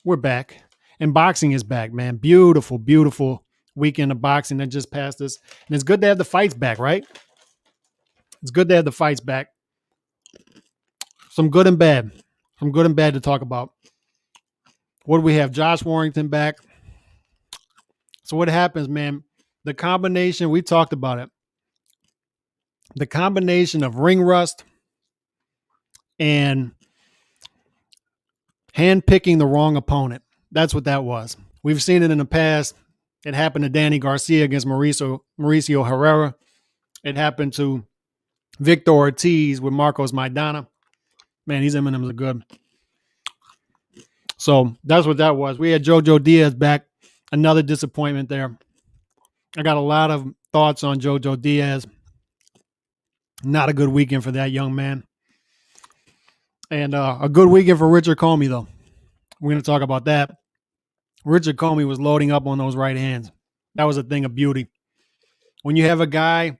We're back. And boxing is back, man. Beautiful, beautiful weekend of boxing that just passed us. And it's good to have the fights back, right? It's good to have the fights back. Some good and bad. Some good and bad to talk about. What do we have? Josh Warrington back. So what happens, man? The combination, we talked about it. The combination of ring rust and handpicking the wrong opponent. That's what that was. We've seen it in the past. It happened to Danny Garcia against Mauricio Herrera. It happened to Victor Ortiz with Marcos Maidana. Man, these M&Ms are good. So that's what that was. We had Jojo Diaz back. Another disappointment there. I got a lot of thoughts on Jojo Diaz. Not a good weekend for that young man. And a good weekend for Richard Comey, though. We're going to talk about that. Richard Comey was loading up on those right hands. That was a thing of beauty. When you have a guy,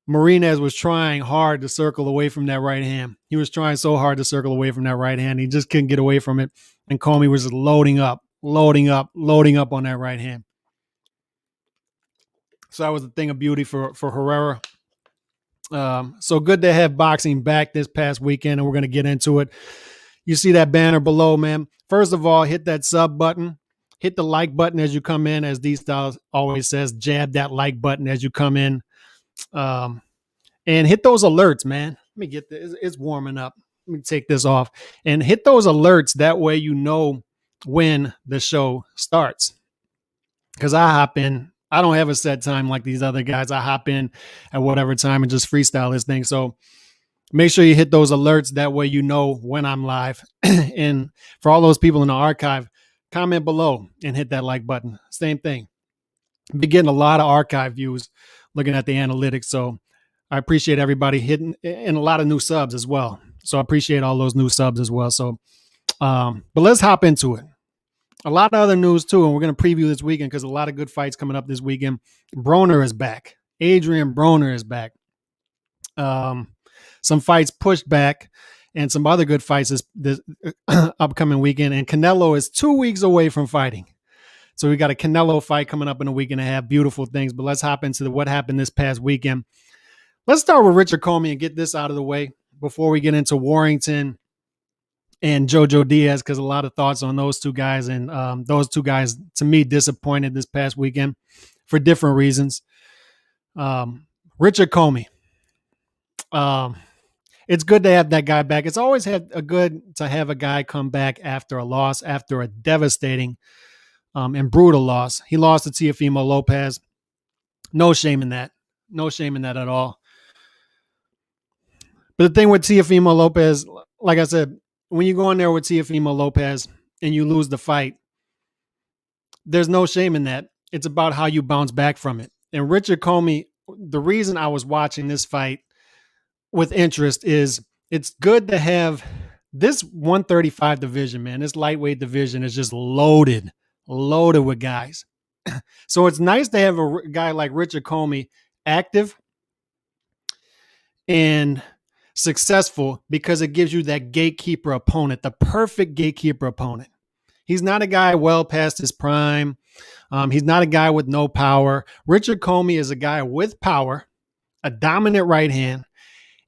Marinez was trying hard to circle away from that right hand. He was trying so hard to circle away from that right hand. He just couldn't get away from it. And Comey was just loading up on that right hand. So that was a thing of beauty for Herrera. So good to have boxing back this past weekend, and we're going to get into it. You see that banner below, man. First of all, hit that sub button. Hit the like button as you come in, as D-Styles always says. Jab that like button as you come in. And hit those alerts, man. Let me get this. It's warming up. Let me take this off. And hit those alerts. That way you know when the show starts. Because I hop in. I don't have a set time like these other guys. I hop in at whatever time and just freestyle this thing. So make sure you hit those alerts. That way you know when I'm live. And for all those people in the archive, comment below and hit that like button. Same thing. I've been getting a lot of archive views looking at the analytics. So I appreciate everybody hitting, and a lot of new subs as well. So I appreciate all those new subs as well. So, but let's hop into it. A lot of other news too, and we're going to preview this weekend because a lot of good fights coming up this weekend. Broner is back. Adrian Broner is back. Some fights pushed back, and some other good fights this upcoming weekend. And Canelo is 2 weeks away from fighting. So we got a Canelo fight coming up in a week and a half. Beautiful things. But let's hop into what happened this past weekend. Let's start with Richard Comey and get this out of the way before we get into Warrington and Jojo Diaz, because a lot of thoughts on those two guys. And those two guys, to me, disappointed this past weekend for different reasons. Richard Comey. It's good to have that guy back. It's always good to have a guy come back after a loss, after a devastating and brutal loss. He lost to Teofimo Lopez. No shame in that. No shame in that at all. But the thing with Teofimo Lopez, like I said, when you go in there with Teofimo Lopez and you lose the fight, there's no shame in that. It's about how you bounce back from it. And Richard Comey, the reason I was watching this fight with interest is it's good to have this 135 division, man. This lightweight division is just loaded with guys. So it's nice to have a guy like Richard Comey active and successful, because it gives you that gatekeeper opponent, the perfect gatekeeper opponent. He's not a guy well past his prime. He's not a guy with no power. Richard Comey is a guy with power, a dominant right hand,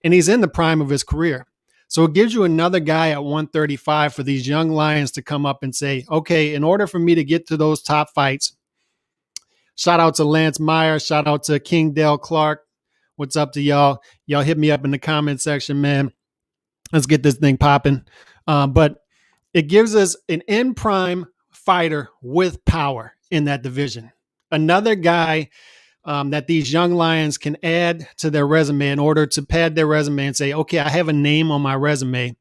and he's in the prime of his career. So it gives you another guy at 135 for these young lions to come up and say, okay, in order for me to get to those top fights, shout out to Lance Meyer, shout out to King Dale Clark. What's up to y'all? Y'all hit me up in the comment section, man. Let's get this thing popping. But it gives us an in-prime fighter with power in that division. Another guy that these young lions can add to their resume in order to pad their resume and say, okay, I have a name on my resume.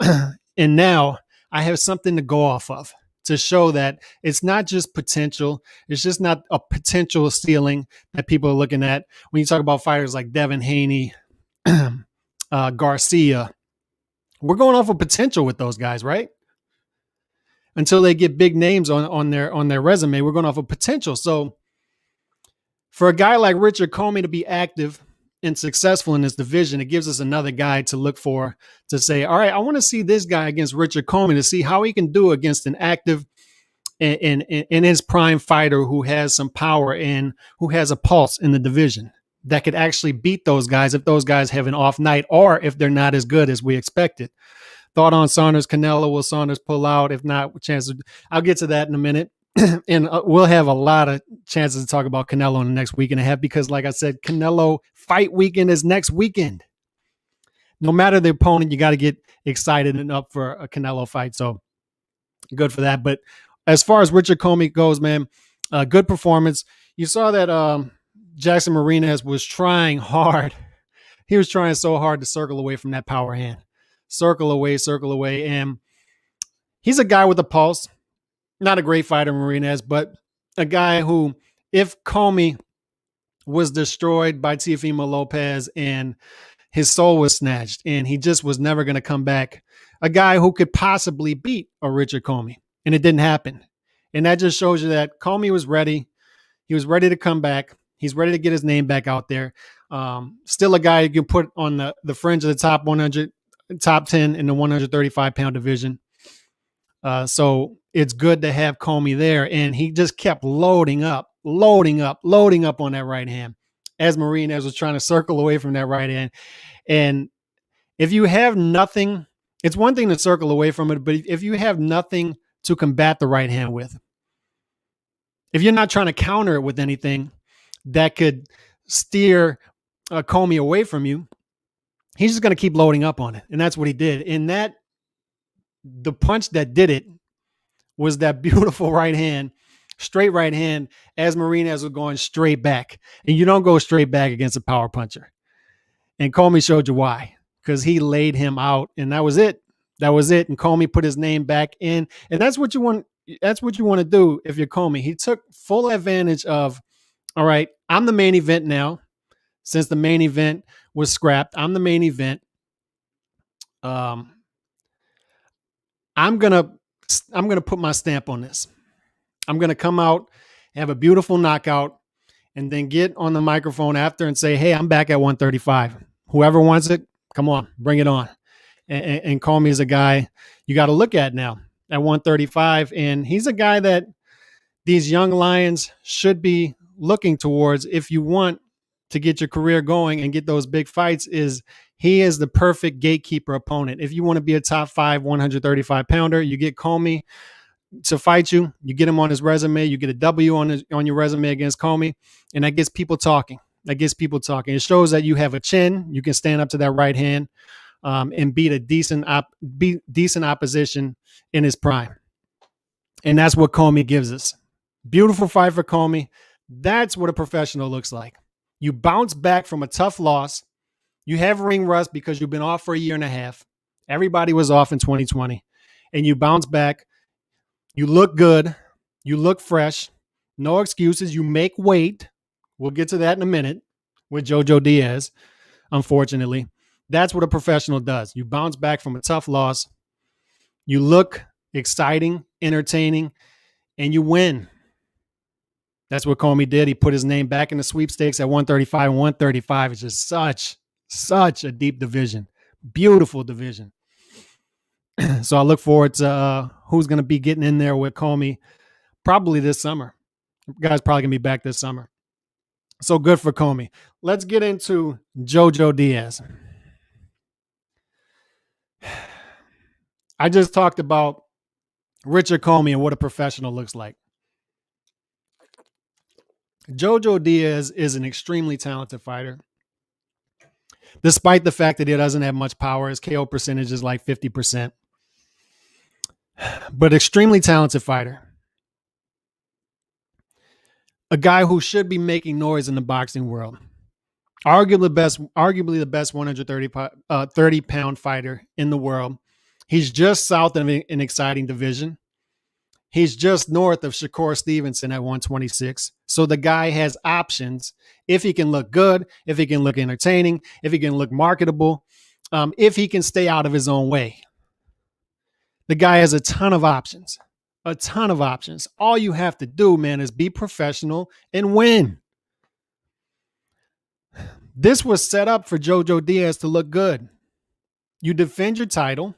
And now I have something to go off of to show that it's not just potential. It's just not a potential ceiling that people are looking at. When you talk about fighters like Devin Haney, Garcia, we're going off of potential with those guys, right? Until they get big names on their resume, we're going off of potential. So for a guy like Richard Comey to be active and successful in this division, it gives us another guy to look for to say, all right, I want to see this guy against Richard Comey to see how he can do against an active and in his prime fighter who has some power and who has a pulse in the division that could actually beat those guys if those guys have an off night or if they're not as good as we expected. Thought on Saunders Canelo? Will Saunders pull out? If not, chances. I'll get to that in a minute. And we'll have a lot of chances to talk about Canelo in the next week and a half because, like I said, Canelo fight weekend is next weekend. No matter the opponent, you got to get excited and up for a Canelo fight. So good for that. But as far as Richard Comey goes, man, good performance. You saw that Jackson Marinez was trying hard. He was trying so hard to circle away from that power hand. Circle away. And he's a guy with a pulse. Not a great fighter, Marinez, but a guy who, if Comey was destroyed by Teofimo Lopez and his soul was snatched and he just was never going to come back, a guy who could possibly beat a Richard Comey. And it didn't happen. And that just shows you that Comey was ready. He was ready to come back. He's ready to get his name back out there. Still a guy you can put on the fringe of the top 100, top 10 in the 135-pound division. So it's good to have Comey there. And he just kept loading up on that right hand as Marinez was trying to circle away from that right hand. And if you have nothing, it's one thing to circle away from it, but if you have nothing to combat the right hand with, if you're not trying to counter it with anything that could steer Comey away from you, he's just going to keep loading up on it. And that's what he did. And the punch that did it was that beautiful right hand, straight right hand, as Marinez was going straight back. And you don't go straight back against a power puncher. And Comey showed you why, because he laid him out, and that was it. And Comey put his name back in. And that's what you want. That's what you want to do if you're Comey. He took full advantage of, all right, I'm the main event now. Since the main event was scrapped, I'm the main event. I'm gonna put my stamp on this. I'm gonna come out, have a beautiful knockout, and then get on the microphone after and say, "Hey, I'm back at 135. Whoever wants it, come on, bring it on." And Comey is a guy you got to look at now at 135, and he's a guy that these young lions should be looking towards if you want to get your career going and get those big fights. He is the perfect gatekeeper opponent. If you want to be a top 5 135 pounder, you get Comey to fight you. You get him on his resume. You get a W on your resume against Comey, and that gets people talking. It shows that you have a chin. You can stand up to that right hand and beat decent opposition in his prime. And that's what Comey gives us. Beautiful fight for Comey. That's what a professional looks like. You bounce back from a tough loss. You have ring rust because you've been off for a year and a half. Everybody was off in 2020. And you bounce back. You look good. You look fresh. No excuses. You make weight. We'll get to that in a minute with Jojo Diaz, unfortunately. That's what a professional does. You bounce back from a tough loss. You look exciting, entertaining, and you win. That's what Comey did. He put his name back in the sweepstakes at 135, and 135 is just such a deep division. Beautiful division. So I look forward to who's going to be getting in there with Comey probably this summer. Guy's probably going to be back this summer. So good for Comey. Let's get into Jojo Diaz. I just talked about Richard Comey and what a professional looks like. Jojo Diaz is an extremely talented fighter. Despite the fact that he doesn't have much power, his KO percentage is like 50%. But extremely talented fighter. A guy who should be making noise in the boxing world. Arguably the best 130-pound fighter in the world. He's just south of an exciting division. He's just north of Shakur Stevenson at 126. So the guy has options if he can look good, if he can look entertaining, if he can look marketable, if he can stay out of his own way. The guy has a ton of options. All you have to do, man, is be professional and win. This was set up for Jojo Diaz to look good. You defend your title.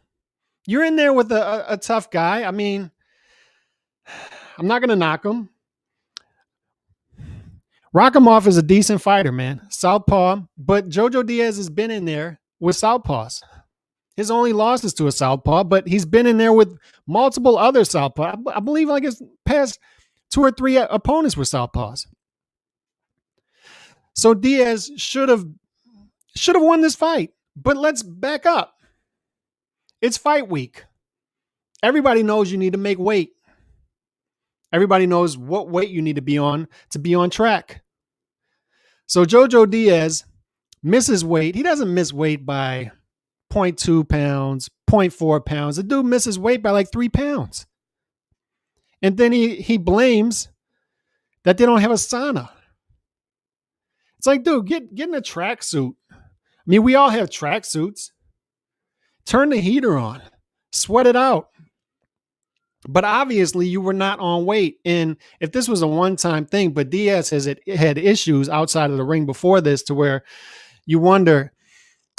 You're in there with a tough guy. I mean, I'm not going to knock him. Rakhimov is a decent fighter, man. Southpaw. But Jojo Diaz has been in there with Southpaws. His only loss is to a Southpaw, but he's been in there with multiple other Southpaws. I believe like his past 2 or 3 opponents were Southpaws. So Diaz should have won this fight. But let's back up. It's fight week. Everybody knows you need to make weight. Everybody knows what weight you need to be on track. So Jojo Diaz misses weight. He doesn't miss weight by 0.2 pounds, 0.4 pounds. The dude misses weight by like 3 pounds. And then he blames that they don't have a sauna. It's like, dude, get in a tracksuit. I mean, we all have tracksuits. Turn the heater on. Sweat it out. But obviously, you were not on weight. And if this was a one-time thing, but Diaz has had issues outside of the ring before this to where you wonder,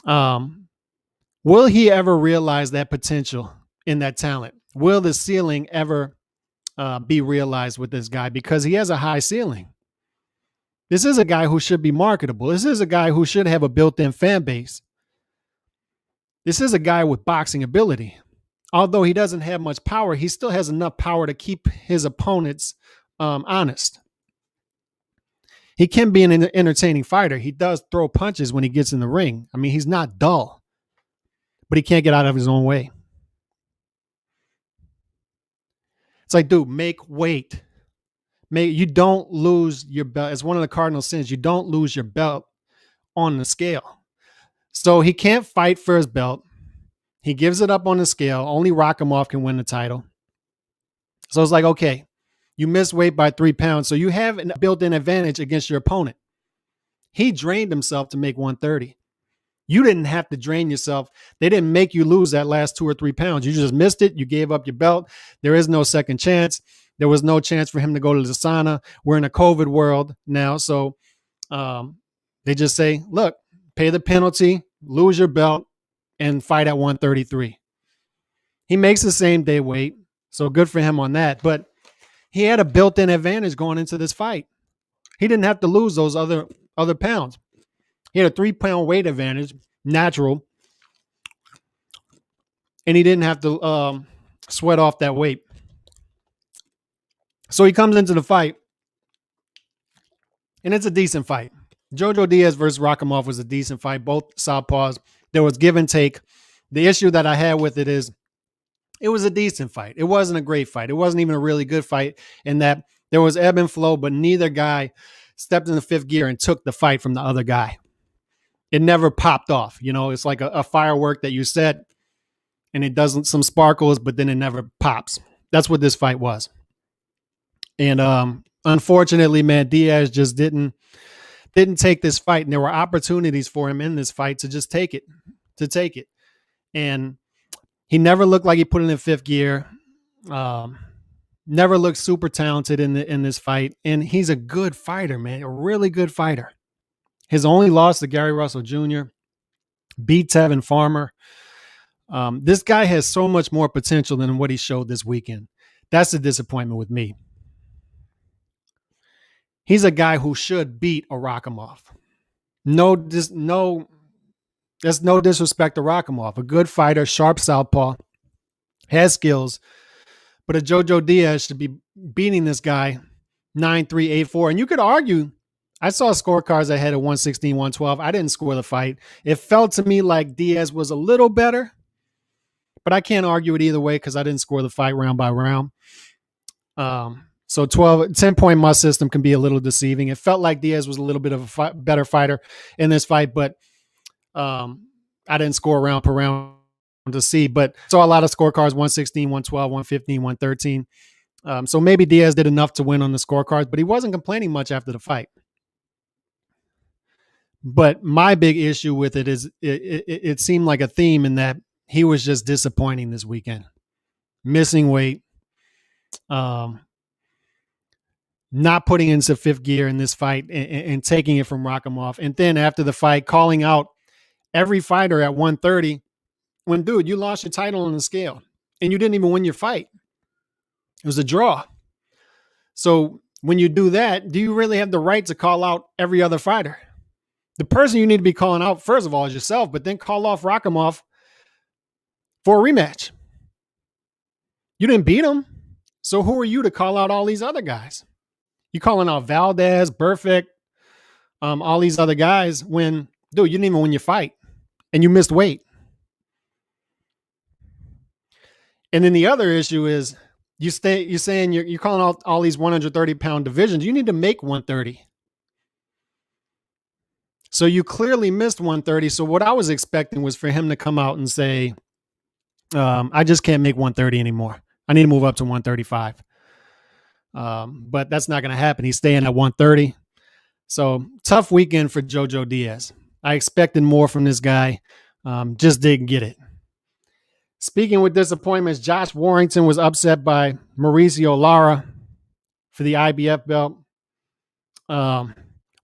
will he ever realize that potential in that talent? Will the ceiling ever be realized with this guy? Because he has a high ceiling. This is a guy who should be marketable. This is a guy who should have a built-in fan base. This is a guy with boxing ability. Although he doesn't have much power, he still has enough power to keep his opponents honest. He can be an entertaining fighter. He does throw punches when he gets in the ring. I mean, he's not dull, but he can't get out of his own way. It's like, dude, make weight. You don't lose your belt. It's one of the cardinal sins. You don't lose your belt on the scale. So he can't fight for his belt. He gives it up on the scale. Only Rakhimov can win the title. So it's like, okay, you missed weight by 3 pounds. So you have a built-in advantage against your opponent. He drained himself to make 130. You didn't have to drain yourself. They didn't make you lose that last 2 or 3 pounds. You just missed it. You gave up your belt. There is no second chance. There was no chance for him to go to the sauna. We're in a COVID world now. So they just say, look, pay the penalty, lose your belt, and fight at 133. He makes the same day weight, so good for him on that. But he had a built-in advantage going into this fight. He didn't have to lose those other pounds. He had a 3-pound weight advantage, natural, and he didn't have to sweat off that weight. So he comes into the fight, and it's a decent fight. Jojo Diaz versus Rakhimov was a decent fight. Both southpaws. There was give and take. The issue that I had with it is it was a decent fight. It wasn't a great fight. It wasn't even a really good fight in that there was ebb and flow, but neither guy stepped in the 5th gear and took the fight from the other guy. It never popped off. You know, it's like a firework that you set and it does some sparkles, but then it never pops. That's what this fight was. And unfortunately, man, Diaz just didn't take this fight, and there were opportunities for him in this fight to just take it. And he never looked like he put it in 5th gear. Never looked super talented in this fight. And he's a good fighter, man, a really good fighter. His only loss to Gary Russell Jr., beat Tevin Farmer. This guy has so much more potential than what he showed this weekend. That's the disappointment with me. He's a guy who should beat a Rakhimov. There's no disrespect to Rakhimov. A good fighter, sharp southpaw, has skills. But a Jojo Diaz should be beating this guy 9-3, 8-4. And you could argue, I saw scorecards that had a 116, 112. I didn't score the fight. It felt to me like Diaz was a little better. But I can't argue it either way because I didn't score the fight round by round. So 10-point must system can be a little deceiving. It felt like Diaz was a little bit of a better fighter in this fight, but I didn't score round per round to see. But saw a lot of scorecards, 116, 112, 115, 113. So maybe Diaz did enough to win on the scorecards, but he wasn't complaining much after the fight. But my big issue with it is it seemed like a theme in that he was just disappointing this weekend. Missing weight. not putting into fifth gear in this fight and taking it from Rakhimov. And then after the fight, calling out every fighter at 130 when, dude, you lost your title on the scale and you didn't even win your fight. It was a draw. So when you do that, do you really have the right to call out every other fighter? The person you need to be calling out, first of all, is yourself, but then call off Rakhimov for a rematch. You didn't beat him. So who are you to call out all these other guys? You calling out Valdez, Burfict, all these other guys when, dude, you didn't even win your fight and you missed weight. And then the other issue is you're saying you're calling out all these 130-pound divisions. You need to make 130. So you clearly missed 130. So what I was expecting was for him to come out and say, I just can't make 130 anymore. I need to move up to 135. But that's not going to happen. He's staying at 130. So tough weekend for Jojo Diaz. I expected more from this guy. Just didn't get it. Speaking with disappointments, Josh Warrington was upset by Mauricio Lara for the IBF belt.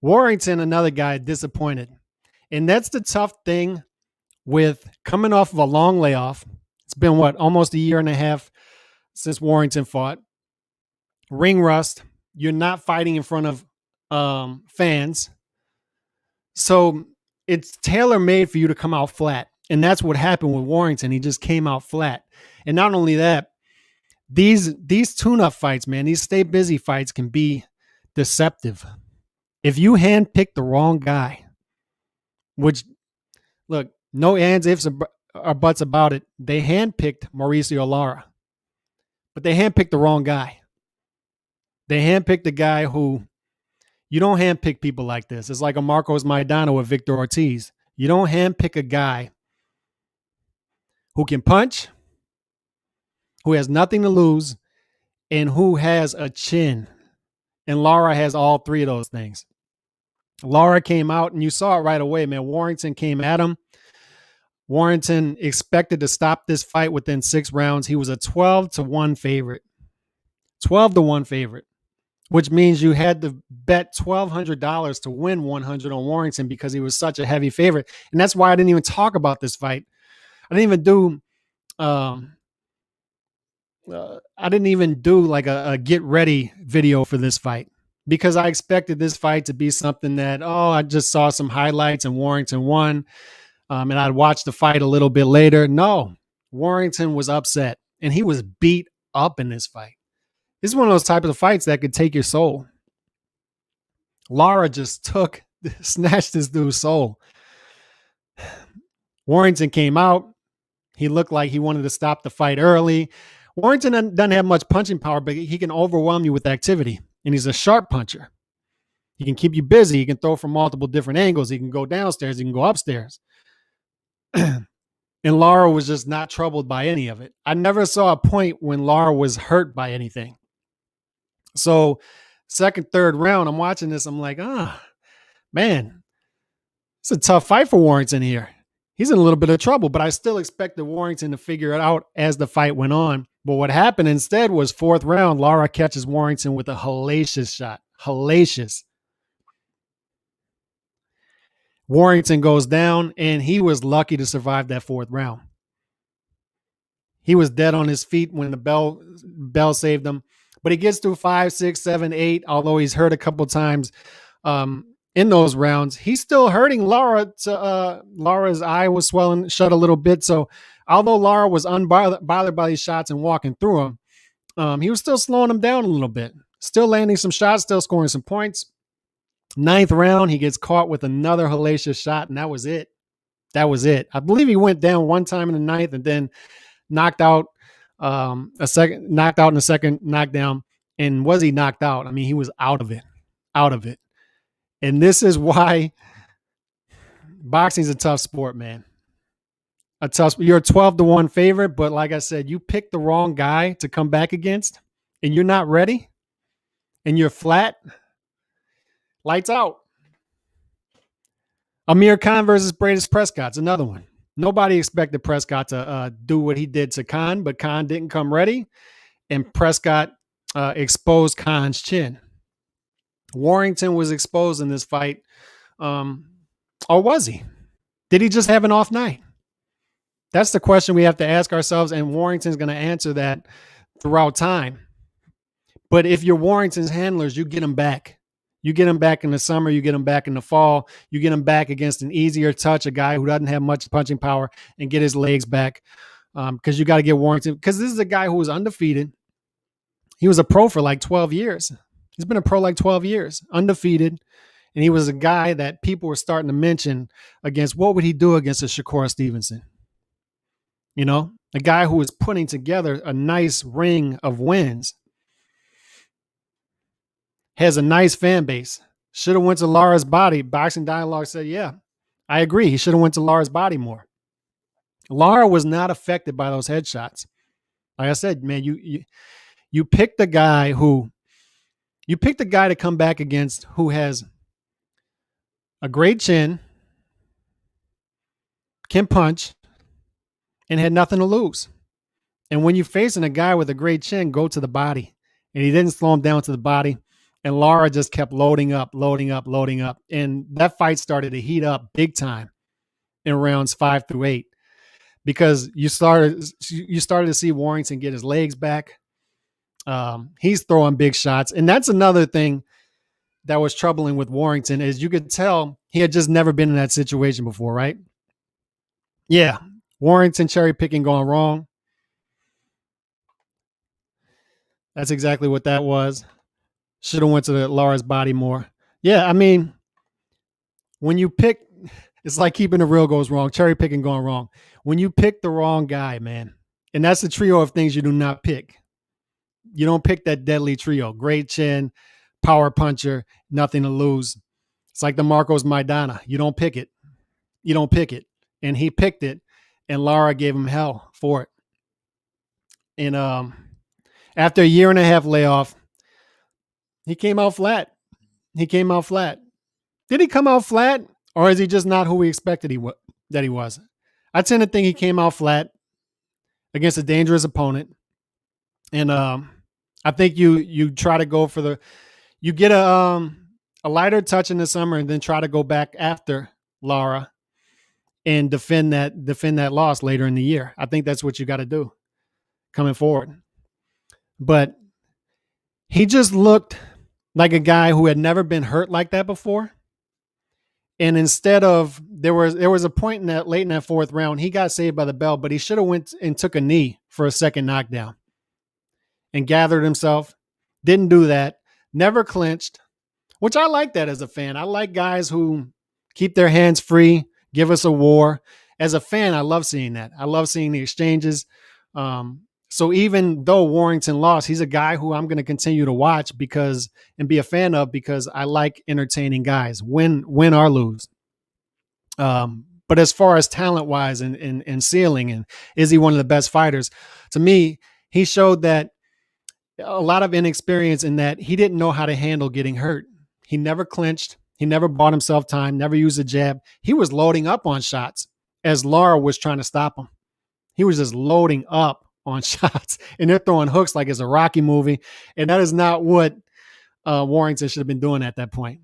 Warrington, another guy, disappointed. And that's the tough thing with coming off of a long layoff. It's been, almost a year and a half since Warrington fought. Ring rust. You're not fighting in front of fans. So it's tailor-made for you to come out flat. And that's what happened with Warrington. He just came out flat. And not only that, these tune-up fights, man, these stay busy fights can be deceptive. If you handpick the wrong guy, which, look, no ands, ifs, or buts about it, they handpicked Mauricio Lara. But they handpicked the wrong guy. They handpicked a guy who, you don't handpick people like this. It's like a Marcos Maidana with Victor Ortiz. You don't handpick a guy who can punch, who has nothing to lose, and who has a chin. And Lara has all three of those things. Lara came out, and you saw it right away, man. Warrington came at him. Warrington expected to stop this fight within 6 rounds. He was a 12-1 favorite. 12-1 favorite, which means you had to bet $1,200 to win 100 on Warrington because he was such a heavy favorite. And that's why I didn't even talk about this fight. I didn't even do like a get ready video for this fight because I expected this fight to be something that, I just saw some highlights and Warrington won. And I'd watch the fight a little bit later. No, Warrington was upset and he was beat up in this fight. This is one of those types of fights that could take your soul. Lara just snatched this dude's soul. Warrington came out. He looked like he wanted to stop the fight early. Warrington doesn't have much punching power, but he can overwhelm you with activity. And he's a sharp puncher. He can keep you busy. He can throw from multiple different angles. He can go downstairs. He can go upstairs. And Lara was just not troubled by any of it. I never saw a point when Lara was hurt by anything. So second, third round, I'm watching this. I'm like, man, it's a tough fight for Warrington here. He's in a little bit of trouble, but I still expected Warrington to figure it out as the fight went on. But what happened instead was fourth round, Lara catches Warrington with a hellacious shot. Hellacious. Warrington goes down, and he was lucky to survive that fourth round. He was dead on his feet when the bell saved him. But he gets through 5, 6, 7, 8, although he's hurt a couple times in those rounds. He's still hurting Lara. Lara's eye was swelling shut a little bit. So although Lara was unbothered by these shots and walking through them, he was still slowing him down a little bit. Still landing some shots, still scoring some points. 9th round, he gets caught with another hellacious shot, and that was it. That was it. I believe he went down one time in the 9th and then knocked out in the second knockdown. And was he knocked out? I mean, he was out of it. And this is why boxing's a tough sport, man. You're a 12-1 favorite, but like I said, you pick the wrong guy to come back against, and you're not ready, and you're flat. Lights out. Amir Khan versus Prescott's another one. Nobody expected Prescott to do what he did to Khan, but Khan didn't come ready, and Prescott exposed Khan's chin. Warrington was exposed in this fight. Or was he? Did he just have an off night? That's the question we have to ask ourselves, and Warrington's going to answer that throughout time. But if you're Warrington's handlers, you get him back. You get him back in the summer. You get him back in the fall. You get him back against an easier touch, a guy who doesn't have much punching power, and get his legs back. Because you got to get Warrington. Because this is a guy who was undefeated. He was a pro for like 12 years. He's been a pro like 12 years, undefeated. And he was a guy that people were starting to mention against what would he do against a Shakur Stevenson? You know, a guy who was putting together a nice ring of wins. Has a nice fan base. Should have went to Lara's body. Boxing Dialogue said, yeah, I agree. He should have went to Lara's body more. Lara was not affected by those headshots. Like I said, man, you picked a guy to come back against who has a great chin, can punch, and had nothing to lose. And when you're facing a guy with a great chin, go to the body. And he didn't slow him down to the body. And Lara just kept loading up. And that fight started to heat up big time in rounds 5 through 8 because you started to see Warrington get his legs back. He's throwing big shots. And that's another thing that was troubling with Warrington is you could tell he had just never been in that situation before, right? Yeah. Warrington cherry picking going wrong. That's exactly what that was. Should have went to Lara's body more. Yeah, I mean, when you pick, it's like keeping the real goes wrong, cherry picking going wrong. When you pick the wrong guy, man, and that's the trio of things you do not pick. You don't pick that deadly trio. Great chin, power puncher, nothing to lose. It's like the Marcos Maidana. You don't pick it. And he picked it, and Lara gave him hell for it. And after a year and a half layoff, he came out flat. Did he come out flat, or is he just not who we expected that he was? I tend to think he came out flat against a dangerous opponent. And I think you try to go for you get a lighter touch in the summer and then try to go back after Lara and defend that loss later in the year. I think that's what you got to do coming forward. But he just looked like a guy who had never been hurt like that before. And instead of there was a point in that late in that fourth round, he got saved by the bell, but he should have went and took a knee for a second knockdown and gathered himself. Didn't do that. Never clinched, which I like that as a fan. I like guys who keep their hands free, give us a war. As a fan, I love seeing that. I love seeing the exchanges. So even though Warrington lost, he's a guy who I'm going to continue to watch and be a fan of because I like entertaining guys, win or lose. But as far as talent-wise and ceiling, and is he one of the best fighters? To me, he showed that a lot of inexperience in that he didn't know how to handle getting hurt. He never clinched. He never bought himself time, never used a jab. He was loading up on shots as Lara was trying to stop him. He was just loading up on shots, and they're throwing hooks like it's a Rocky movie. And that is not what Warrington should have been doing at that point.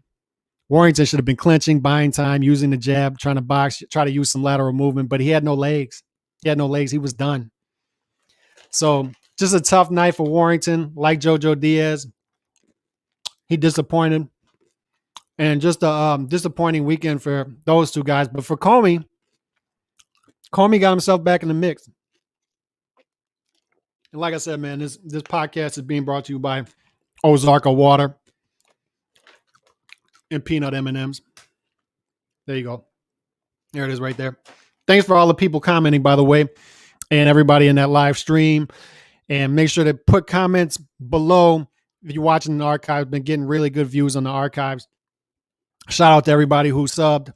Warrington should have been clinching, buying time, using the jab, trying to box, try to use some lateral movement, but he had no legs. He was done. So just a tough night for Warrington, like Jojo Diaz. He disappointed. And just a disappointing weekend for those two guys. But for Comey got himself back in the mix. And like I said, man, this podcast is being brought to you by Ozarka Water and peanut M&Ms. There you go. There it is right there. Thanks for all the people commenting, by the way, and everybody in that live stream. And make sure to put comments below if you're watching the archives. Been getting really good views on the archives. Shout out to everybody who subbed.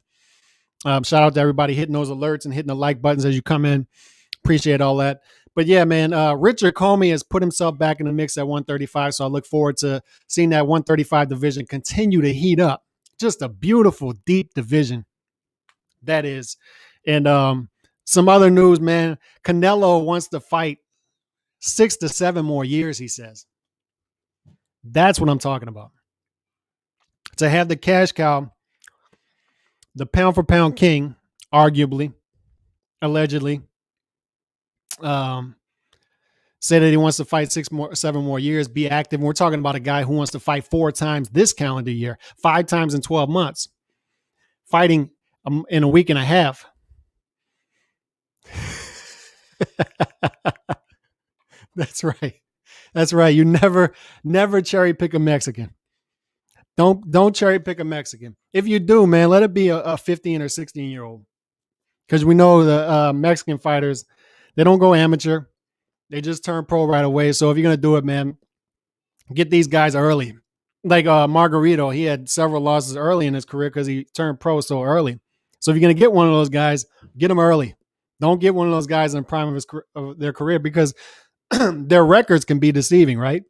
Shout out to everybody hitting those alerts and hitting the like buttons as you come in. Appreciate all that. But yeah, man, Richard Comey has put himself back in the mix at 135. So I look forward to seeing that 135 division continue to heat up. Just a beautiful, deep division that is. And some other news, man. Canelo wants to fight 6 to 7 more years, he says. That's what I'm talking about. to have the cash cow, the pound for pound king, arguably, allegedly, say that he wants to fight 7 more years, be active. And we're talking about a guy who wants to fight 4 times this calendar year, 5 times in 12 months, fighting in a week and a half. That's right. That's right. You never cherry pick a Mexican. Don't cherry pick a Mexican. If you do, man, let it be a 15 or 16-year-old. Because we know the Mexican fighters, they don't go amateur. They just turn pro right away. So if you're going to do it, man, get these guys early. Like Margarito, he had several losses early in his career because he turned pro so early. So if you're going to get one of those guys, get them early. Don't get one of those guys in the prime of their career because their records can be deceiving, right?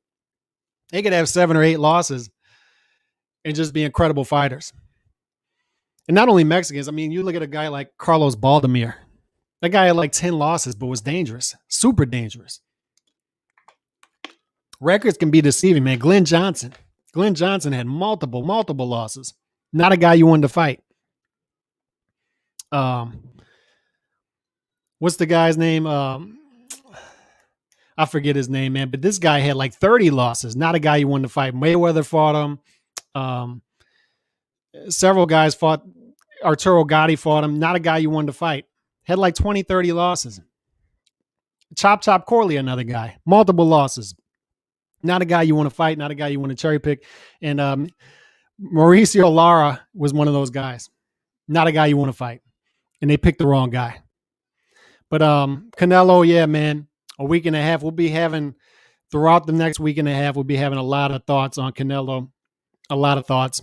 They could have 7 or 8 losses and just be incredible fighters. And not only Mexicans. I mean, you look at a guy like Carlos Baldomir. That guy had like 10 losses, but was dangerous. Super dangerous. Records can be deceiving, man. Glenn Johnson had multiple losses. Not a guy you wanted to fight. What's the guy's name? I forget his name, man. But this guy had like 30 losses. Not a guy you wanted to fight. Mayweather fought him. Several guys fought. Arturo Gatti fought him. Not a guy you wanted to fight. Had like 20, 30 losses. Chop Corley, another guy. Multiple losses. Not a guy you want to fight. Not a guy you want to cherry pick. And Mauricio Lara was one of those guys. Not a guy you want to fight. And they picked the wrong guy. But Canelo, yeah, man. A week and a half. We'll be having, throughout the next week and a half, we'll be having a lot of thoughts on Canelo. A lot of thoughts.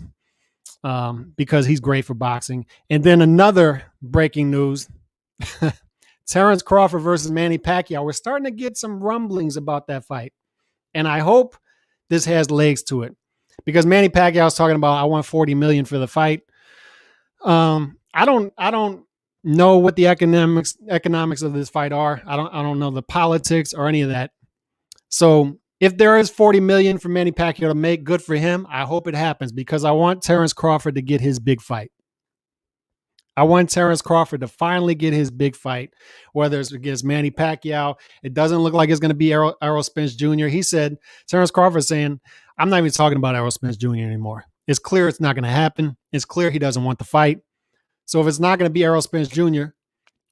Because he's great for boxing. And then another breaking news. Terence Crawford versus Manny Pacquiao. We're starting to get some rumblings about that fight. And I hope this has legs to it. Because Manny Pacquiao is talking about, I want $40 million for the fight. I don't know what the economics of this fight are. I don't know the politics or any of that. So if there is $40 million for Manny Pacquiao to make, good for him. I hope it happens because I want Terence Crawford to get his big fight. I want Terence Crawford to finally get his big fight, whether it's against Manny Pacquiao. It doesn't look like it's going to be Errol Spence Jr. He said, Terence Crawford saying, I'm not even talking about Errol Spence Jr. anymore. It's clear it's not going to happen. It's clear he doesn't want the fight. So if it's not going to be Errol Spence Jr.,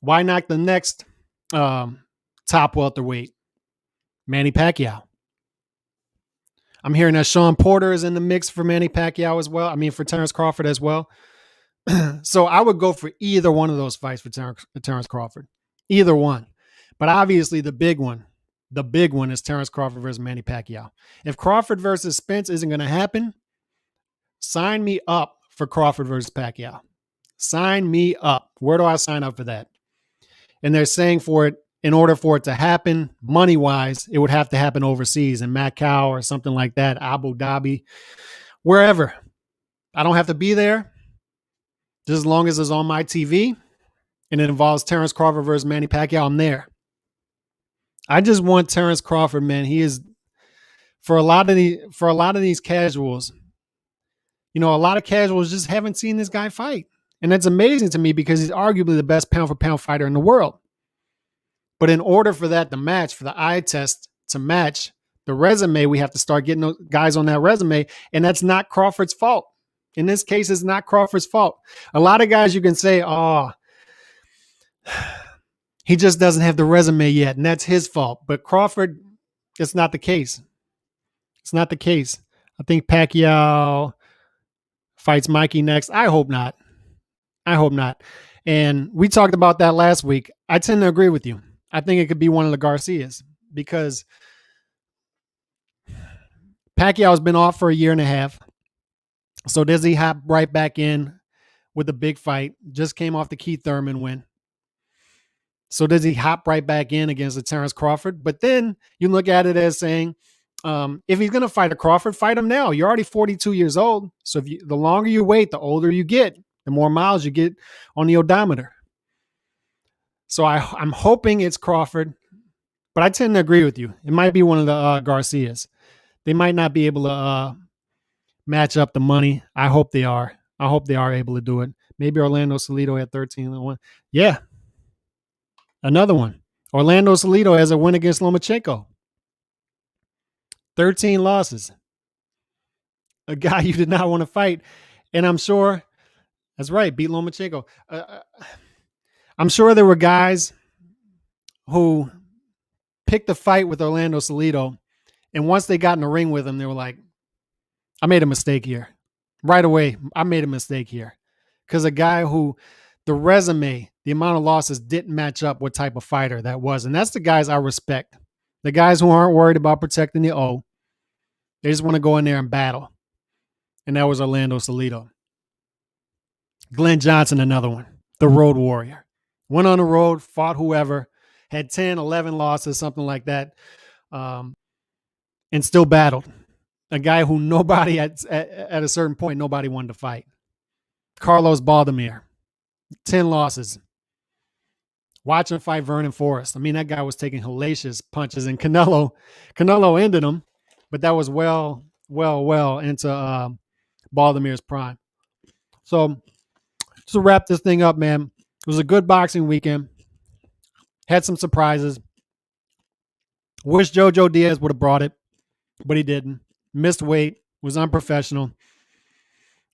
why not the next top welterweight, Manny Pacquiao? I'm hearing that Sean Porter is in the mix for Manny Pacquiao as well. I mean, for Terence Crawford as well. So I would go for either one of those fights for Terence Crawford. Either one. But obviously the big one is Terence Crawford versus Manny Pacquiao. If Crawford versus Spence isn't going to happen, sign me up for Crawford versus Pacquiao. Sign me up. Where do I sign up for that? And they're saying for it, in order for it to happen, money-wise, it would have to happen overseas in Macau or something like that, Abu Dhabi, wherever. I don't have to be there. Just as long as it's on my TV and it involves Terence Crawford versus Manny Pacquiao, I'm there. I just want Terence Crawford, man. He is, for a lot of these casuals, a lot of casuals just haven't seen this guy fight. And that's amazing to me because he's arguably the best pound for pound fighter in the world. But in order for that to match, for the eye test to match the resume, we have to start getting those guys on that resume. And that's not Crawford's fault. In this case, it's not Crawford's fault. A lot of guys you can say, he just doesn't have the resume yet, and that's his fault. But Crawford, it's not the case. It's not the case. I think Pacquiao fights Mikey next. I hope not. And we talked about that last week. I tend to agree with you. I think it could be one of the Garcias because Pacquiao's been off for a year and a half. So does he hop right back in with a big fight? Just came off the Keith Thurman win. So does he hop right back in against the Terence Crawford? But then you look at it as saying, if he's going to fight a Crawford, fight him now. You're already 42 years old. So the longer you wait, the older you get, the more miles you get on the odometer. So I'm hoping it's Crawford, but I tend to agree with you. It might be one of the Garcias. They might not be able to match up the money. I hope they are. I hope they are able to do it. Maybe Orlando Salido at 13-1. Yeah, another one. Orlando Salido has a win against Lomachenko. 13 losses. A guy you did not want to fight. And I'm sure, that's right, beat Lomachenko. I'm sure there were guys who picked a fight with Orlando Salido, and once they got in the ring with him, they were like, I made a mistake here. Right away, I made a mistake here. Because a guy who the resume, the amount of losses didn't match up what type of fighter that was. And that's the guys I respect. The guys who aren't worried about protecting the O. They just want to go in there and battle. And that was Orlando Salido. Glenn Johnson, another one. The road warrior. Went on the road, fought whoever, had 10, 11 losses, something like that, and still battled. A guy who nobody, at a certain point, nobody wanted to fight. Carlos Baldomir, 10 losses. Watch him fight Vernon Forrest. I mean, that guy was taking hellacious punches, and Canelo ended him, but that was well into Baldomir's prime. So, to wrap this thing up, man, it was a good boxing weekend. Had some surprises. Wish Jojo Diaz would have brought it, but he didn't. Missed weight, was unprofessional.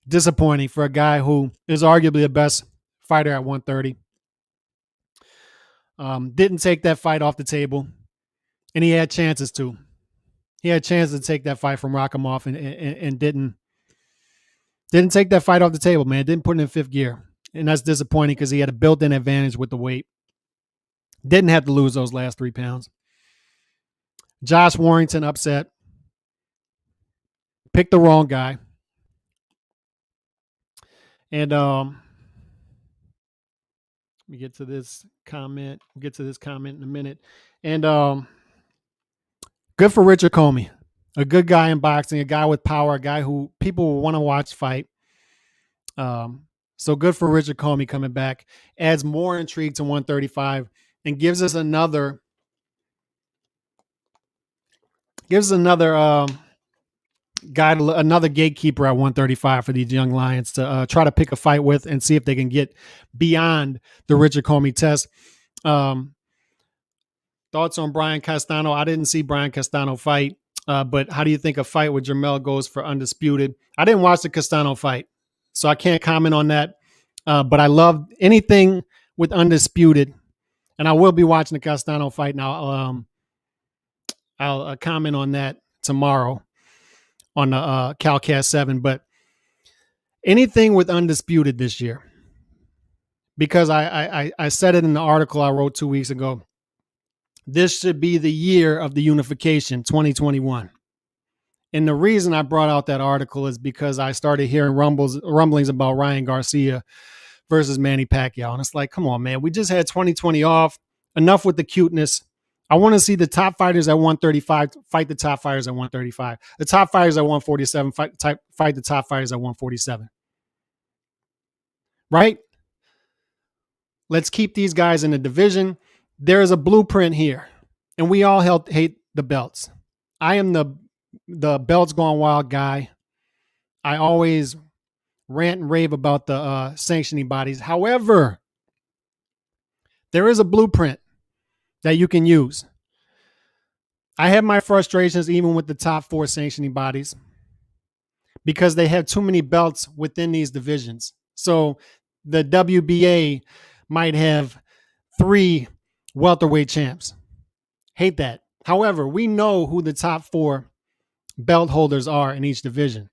Disappointing for a guy who is arguably the best fighter at 130. Didn't take that fight off the table, and he had chances to. He had chances to take that fight from Rakhimov and didn't take that fight off the table, man. Didn't put it in fifth gear, and that's disappointing because he had a built-in advantage with the weight. Didn't have to lose those last 3 pounds. Josh Warrington upset. Picked the wrong guy. And let me get to this comment. We'll get to this comment in a minute. And good for Richard Comey. A good guy in boxing, a guy with power, a guy who people will want to watch fight. So good for Richard Comey coming back. Adds more intrigue to 135 and gives us another guy, another gatekeeper at 135 for these young lions to try to pick a fight with and see if they can get beyond the Richard Comey test. Thoughts on Brian Castano? I didn't see Brian Castano fight, but how do you think a fight with Jermell goes for undisputed? I didn't watch the Castano fight, so I can't comment on that. But I love anything with undisputed, and I will be watching the Castano fight now. I'll comment on that tomorrow on the Calcast 7, but anything with undisputed this year, because I said it in the article I wrote 2 weeks ago, this should be the year of the unification, 2021. And the reason I brought out that article is because I started hearing rumblings about Ryan Garcia versus Manny Pacquiao. And it's like, come on, man, we just had 2020 off. Enough with the cuteness. I want to see the top fighters at 135 fight the top fighters at 135. The top fighters at 147 fight the top fighters at 147. Right? Let's keep these guys in the division. There is a blueprint here, and we all hate the belts. I am the belts gone wild guy. I always rant and rave about the sanctioning bodies. However, there is a blueprint that you can use. I have my frustrations even with the top 4 sanctioning bodies because they have too many belts within these divisions. So the WBA might have 3 welterweight champs. Hate that. However, we know who the top 4 belt holders are in each division.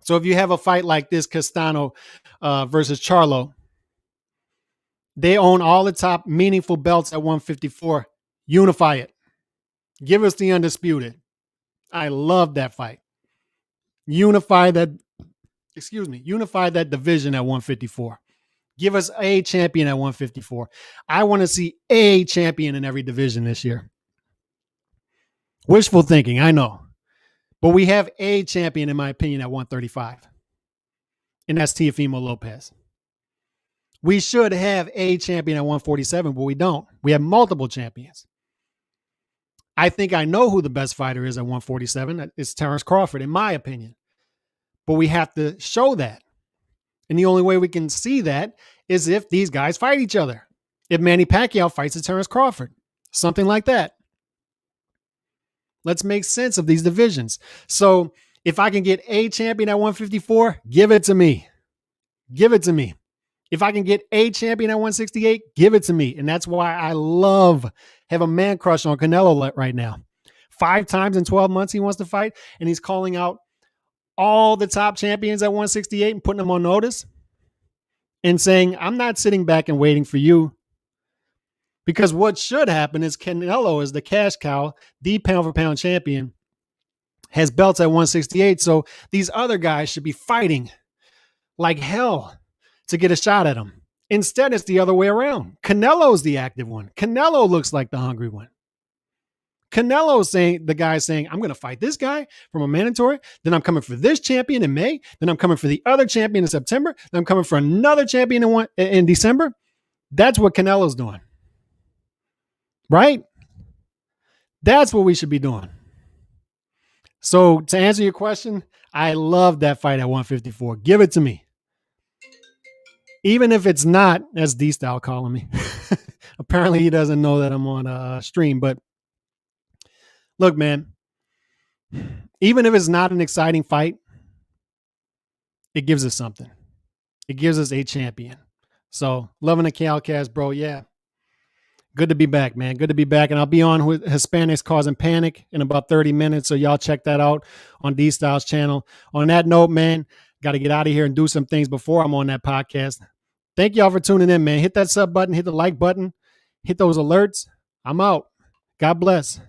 So if you have a fight like this, Castano versus Charlo, they own all the top meaningful belts at 154. Unify it. Give us the undisputed. I love that fight. Unify that division at 154. Give us a champion at 154. I want to see a champion in every division this year. Wishful thinking, I know. But we have a champion, in my opinion, at 135. And that's Teofimo Lopez. We should have a champion at 147, but we don't. We have multiple champions. I think I know who the best fighter is at 147. It's Terence Crawford, in my opinion. But we have to show that. And the only way we can see that is if these guys fight each other. If Manny Pacquiao fights a Terence Crawford, something like that. Let's make sense of these divisions. So if I can get a champion at 154, give it to me. Give it to me. If I can get a champion at 168, give it to me. And that's why I have a man crush on Canelo right now. 5 times in 12 months he wants to fight, and he's calling out all the top champions at 168 and putting them on notice and saying, I'm not sitting back and waiting for you. Because what should happen is Canelo is the cash cow, the pound-for-pound champion, has belts at 168. So these other guys should be fighting like hell to get a shot at him. Instead, it's the other way around. Canelo's the active one. Canelo looks like the hungry one. Canelo's the guy saying, I'm going to fight this guy from a mandatory. Then I'm coming for this champion in May. Then I'm coming for the other champion in September. Then I'm coming for another champion in December. That's what Canelo's doing. Right? That's what we should be doing. So to answer your question, I love that fight at 154. Give it to me. Even if it's not, as D-Style calling me. Apparently he doesn't know that I'm on a stream. But look, man, even if it's not an exciting fight, it gives us something. It gives us a champion. So loving the Calcast, bro. Yeah. Good to be back, man. Good to be back. And I'll be on with Hispanics Causing Panic in about 30 minutes. So y'all check that out on D-Style's channel. On that note, man, got to get out of here and do some things before I'm on that podcast. Thank y'all for tuning in, man. Hit that sub button, hit the like button, hit those alerts. I'm out. God bless.